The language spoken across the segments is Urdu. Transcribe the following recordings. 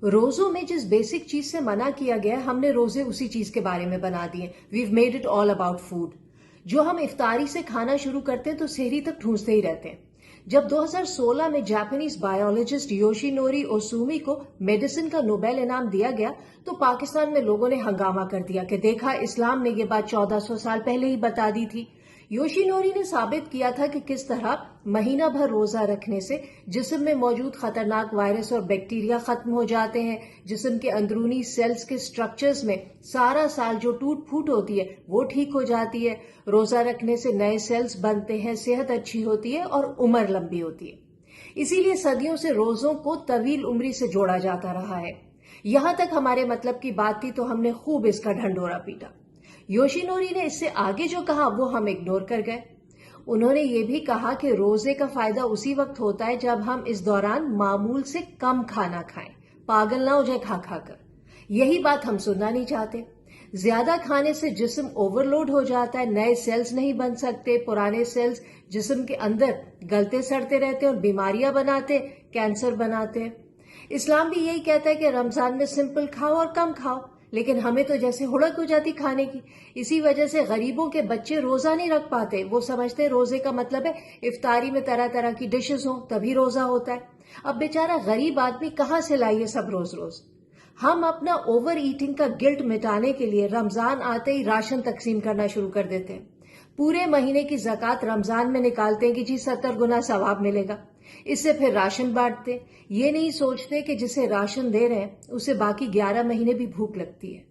روزوں میں جس بیسک چیز سے منع کیا گیا ہے ہم نے روزے اسی چیز کے بارے میں بنا دیے. We've made it all about food. جو ہم افطاری سے کھانا شروع کرتے ہیں تو سحری تک ٹھونستے ہی رہتے ہیں. جب 2016 میں جاپانیز بایولوجسٹ یوشی نوری اوسومی کو میڈیسن کا نوبیل انعام دیا گیا تو پاکستان میں لوگوں نے ہنگامہ کر دیا کہ دیکھا اسلام نے یہ بات 1400 سال پہلے ہی بتا دی تھی. یوشی نوری نے ثابت کیا تھا کہ کس طرح مہینہ بھر روزہ رکھنے سے جسم میں موجود خطرناک وائرس اور بیکٹیریا ختم ہو جاتے ہیں. جسم کے اندرونی سیلز کے سٹرکچرز میں سارا سال جو ٹوٹ پھوٹ ہوتی ہے وہ ٹھیک ہو جاتی ہے. روزہ رکھنے سے نئے سیلز بنتے ہیں، صحت اچھی ہوتی ہے اور عمر لمبی ہوتی ہے. اسی لیے صدیوں سے روزوں کو طویل عمری سے جوڑا جاتا رہا ہے. یہاں تک ہمارے مطلب کی بات تھی تو ہم نے خوب اس کا ڈھنڈورا پیٹا. یوشی نوری نے اس سے آگے جو کہا وہ ہم اگنور کر گئے. انہوں نے یہ بھی کہا کہ روزے کا فائدہ اسی وقت ہوتا ہے جب ہم اس دوران معمول سے کم کھانا کھائیں، پاگل نہ ہو جائے کھا کھا کر. یہی بات ہم سننا نہیں چاہتے. زیادہ کھانے سے جسم اوور لوڈ ہو جاتا ہے، نئے سیلز نہیں بن سکتے، پرانے سیلز جسم کے اندر گلتے سڑتے رہتے اور بیماریاں بناتے، کینسر بناتے. اسلام بھی یہی کہتا ہے کہ رمضان میں سمپل کھاؤ اور کم کھاؤ، لیکن ہمیں تو جیسے ہڑک ہو جاتی کھانے کی. اسی وجہ سے غریبوں کے بچے روزہ نہیں رکھ پاتے. وہ سمجھتے روزے کا مطلب ہے افطاری میں طرح طرح کی ڈشز ہوں تبھی روزہ ہوتا ہے. اب بیچارہ غریب آدمی کہاں سے لائیے سب روز روز. ہم اپنا اوور ایٹنگ کا گلٹ مٹانے کے لیے رمضان آتے ہی راشن تقسیم کرنا شروع کر دیتے ہیں. پورے مہینے کی زکوٰۃ رمضان میں نکالتے ہیں کہ جی 70 گنا ثواب ملے گا. اس سے پھر راشن بانٹتے. یہ نہیں سوچتے کہ جسے راشن دے رہے ہیں اسے باقی 11 مہینے بھی بھوک لگتی ہے.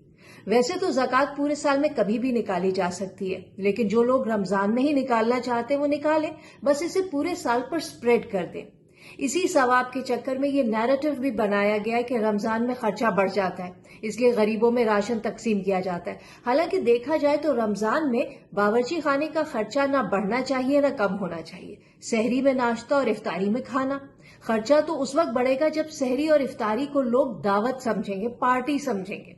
ویسے تو زکوٰۃ پورے سال میں کبھی بھی نکالی جا سکتی ہے، لیکن جو لوگ رمضان میں ہی نکالنا چاہتے ہیں وہ نکالیں، بس اسے پورے سال پر سپریڈ کر دیں. اسی ثواب کے چکر میں یہ نیریٹو بھی بنایا گیا ہے کہ رمضان میں خرچہ بڑھ جاتا ہے، اس لیے غریبوں میں راشن تقسیم کیا جاتا ہے. حالانکہ دیکھا جائے تو رمضان میں باورچی خانے کا خرچہ نہ بڑھنا چاہیے نہ کم ہونا چاہیے. سحری میں ناشتہ اور افطاری میں کھانا. خرچہ تو اس وقت بڑھے گا جب سحری اور افطاری کو لوگ دعوت سمجھیں گے، پارٹی سمجھیں گے.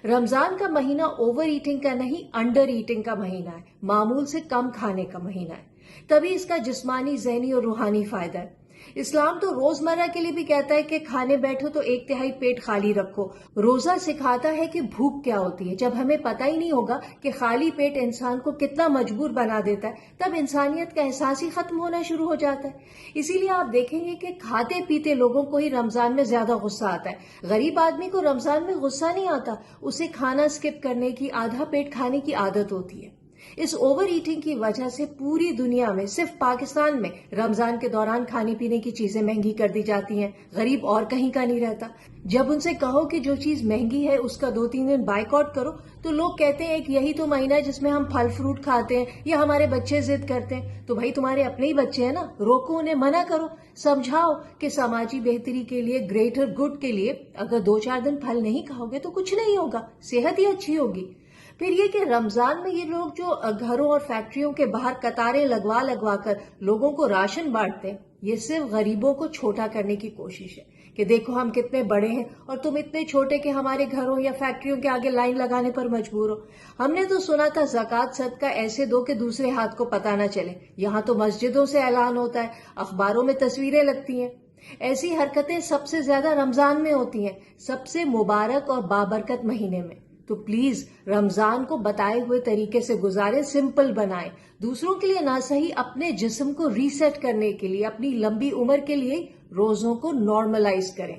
رمضان کا مہینہ اوور ایٹنگ کا نہیں، انڈر ایٹنگ کا مہینہ ہے، معمول سے کم کھانے کا مہینہ ہے. تبھی اس کا جسمانی، ذہنی اور روحانی فائدہ ہے. اسلام تو روزمرہ کے لیے بھی کہتا ہے کہ کھانے بیٹھو تو 1/3 پیٹ خالی رکھو. روزہ سکھاتا ہے کہ بھوک کیا ہوتی ہے. جب ہمیں پتہ ہی نہیں ہوگا کہ خالی پیٹ انسان کو کتنا مجبور بنا دیتا ہے، تب انسانیت کا احساس ہی ختم ہونا شروع ہو جاتا ہے. اسی لیے آپ دیکھیں گے کہ کھاتے پیتے لوگوں کو ہی رمضان میں زیادہ غصہ آتا ہے. غریب آدمی کو رمضان میں غصہ نہیں آتا، اسے کھانا سکپ کرنے کی، آدھا پیٹ کھانے کی عادت ہوتی ہے. اس اوور ایٹنگ کی وجہ سے پوری دنیا میں، صرف پاکستان میں رمضان کے دوران کھانے پینے کی چیزیں مہنگی کر دی جاتی ہیں. غریب اور کہیں کا نہیں رہتا. جب ان سے کہو کہ جو چیز مہنگی ہے اس کا 2-3 دن بائیکاٹ کرو تو لوگ کہتے ہیں کہ یہی تو مہینہ ہے جس میں ہم پھل فروٹ کھاتے ہیں یا ہمارے بچے ضد کرتے ہیں. تو بھائی تمہارے اپنے ہی بچے ہیں نا، روکو انہیں، منع کرو، سمجھاؤ کہ سماجی بہتری کے لیے، گریٹر گڈ کے لیے اگر 2-4 دن پھل نہیں کھاؤ گے تو کچھ نہیں ہوگا، صحت ہی اچھی ہوگی. پھر یہ کہ رمضان میں یہ لوگ جو گھروں اور فیکٹریوں کے باہر قطاریں لگوا کر لوگوں کو راشن بانٹتے ہیں، یہ صرف غریبوں کو چھوٹا کرنے کی کوشش ہے کہ دیکھو ہم کتنے بڑے ہیں اور تم اتنے چھوٹے کہ ہمارے گھروں یا فیکٹریوں کے آگے لائن لگانے پر مجبور ہو. ہم نے تو سنا تھا زکوٰۃ صدقہ ایسے دو کہ دوسرے ہاتھ کو پتہ نہ چلے. یہاں تو مسجدوں سے اعلان ہوتا ہے، اخباروں میں تصویریں لگتی ہیں. ایسی حرکتیں سب سے زیادہ رمضان میں ہوتی ہیں، سب سے مبارک اور بابرکت مہینے میں. تو پلیز رمضان کو بتائے ہوئے طریقے سے گزارے، سمپل بنائیں. دوسروں کے لیے نہ صحیح، اپنے جسم کو ریسیٹ کرنے کے لیے، اپنی لمبی عمر کے لیے روزوں کو نارملائز کریں.